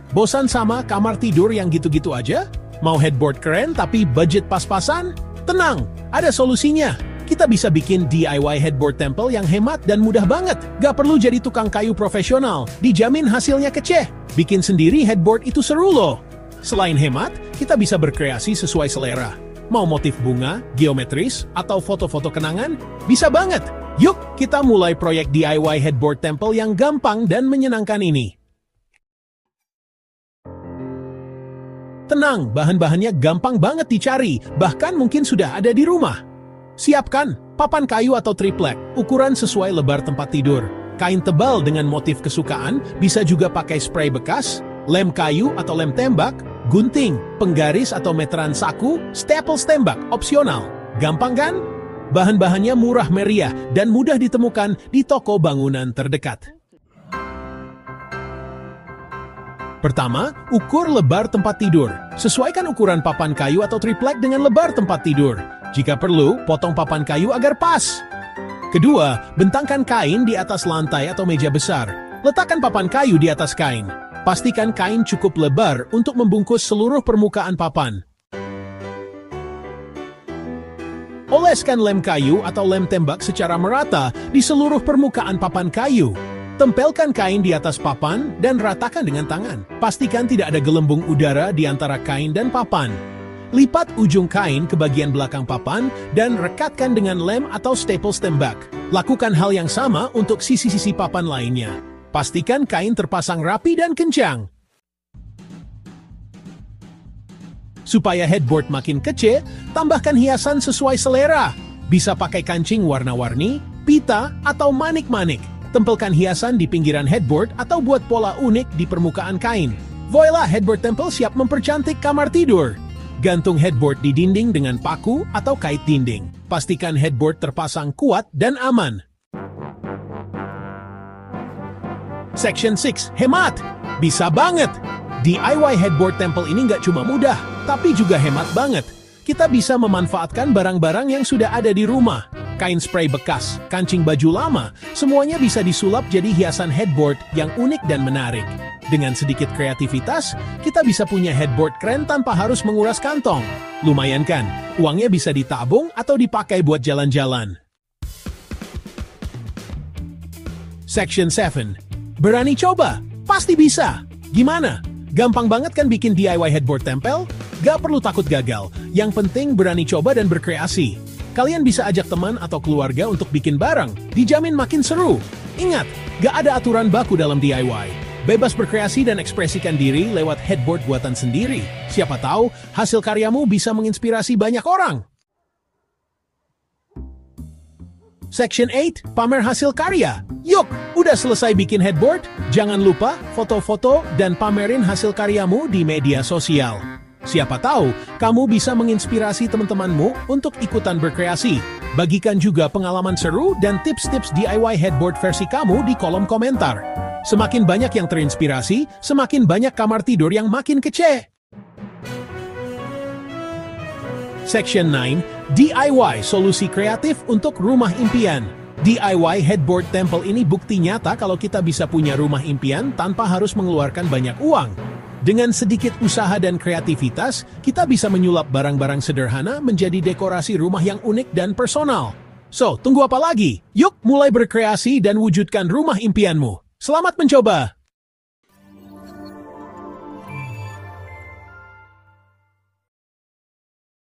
Bosan sama kamar tidur yang gitu-gitu aja? Mau headboard keren tapi budget pas-pasan? Tenang, ada solusinya. Kita bisa bikin DIY headboard temple yang hemat dan mudah banget. Gak perlu jadi tukang kayu profesional, dijamin hasilnya keceh. Bikin sendiri headboard itu seru loh. Selain hemat, kita bisa berkreasi sesuai selera. Mau motif bunga, geometris, atau foto-foto kenangan? Bisa banget! Yuk, kita mulai proyek DIY headboard temple yang gampang dan menyenangkan ini. Tenang, bahan-bahannya gampang banget dicari, bahkan mungkin sudah ada di rumah. Siapkan papan kayu atau triplek, ukuran sesuai lebar tempat tidur. Kain tebal dengan motif kesukaan, bisa juga pakai spray bekas, lem kayu atau lem tembak, gunting, penggaris atau meteran saku, staples tembak, opsional. Gampang kan? Bahan-bahannya murah meriah dan mudah ditemukan di toko bangunan terdekat. Pertama, ukur lebar tempat tidur. Sesuaikan ukuran papan kayu atau triplek dengan lebar tempat tidur. Jika perlu, potong papan kayu agar pas. Kedua, bentangkan kain di atas lantai atau meja besar. Letakkan papan kayu di atas kain. Pastikan kain cukup lebar untuk membungkus seluruh permukaan papan. Oleskan lem kayu atau lem tembak secara merata di seluruh permukaan papan kayu. Tempelkan kain di atas papan dan ratakan dengan tangan. Pastikan tidak ada gelembung udara di antara kain dan papan. Lipat ujung kain ke bagian belakang papan dan rekatkan dengan lem atau staples tembak. Lakukan hal yang sama untuk sisi-sisi papan lainnya. Pastikan kain terpasang rapi dan kencang. Supaya headboard makin kece, tambahkan hiasan sesuai selera. Bisa pakai kancing warna-warni, pita, atau manik-manik. Tempelkan hiasan di pinggiran headboard atau buat pola unik di permukaan kain. Voila, headboard temple siap mempercantik kamar tidur. Gantung headboard di dinding dengan paku atau kait dinding. Pastikan headboard terpasang kuat dan aman. Section 6, hemat! Bisa banget! DIY headboard temple ini nggak cuma mudah, tapi juga hemat banget. Kita bisa memanfaatkan barang-barang yang sudah ada di rumah. Kain spray bekas, kancing baju lama, semuanya bisa disulap jadi hiasan headboard yang unik dan menarik. Dengan sedikit kreativitas, kita bisa punya headboard keren tanpa harus menguras kantong. Lumayan kan? Uangnya bisa ditabung atau dipakai buat jalan-jalan. Section 7. Berani coba? Pasti bisa! Gimana? Gampang banget kan bikin DIY headboard temple? Gak perlu takut gagal, yang penting berani coba dan berkreasi. Kalian bisa ajak teman atau keluarga untuk bikin bareng, dijamin makin seru. Ingat, gak ada aturan baku dalam DIY. Bebas berkreasi dan ekspresikan diri lewat headboard buatan sendiri. Siapa tahu, hasil karyamu bisa menginspirasi banyak orang. Section 8, pamer hasil karya. Yuk, udah selesai bikin headboard? Jangan lupa foto-foto dan pamerin hasil karyamu di media sosial. Siapa tahu, kamu bisa menginspirasi teman-temanmu untuk ikutan berkreasi. Bagikan juga pengalaman seru dan tips-tips DIY headboard versi kamu di kolom komentar. Semakin banyak yang terinspirasi, semakin banyak kamar tidur yang makin kece. Section 9, DIY solusi kreatif untuk rumah impian. DIY headboard temple ini bukti nyata kalau kita bisa punya rumah impian tanpa harus mengeluarkan banyak uang. Dengan sedikit usaha dan kreativitas, kita bisa menyulap barang-barang sederhana menjadi dekorasi rumah yang unik dan personal. So, tunggu apa lagi? Yuk mulai berkreasi dan wujudkan rumah impianmu. Selamat mencoba!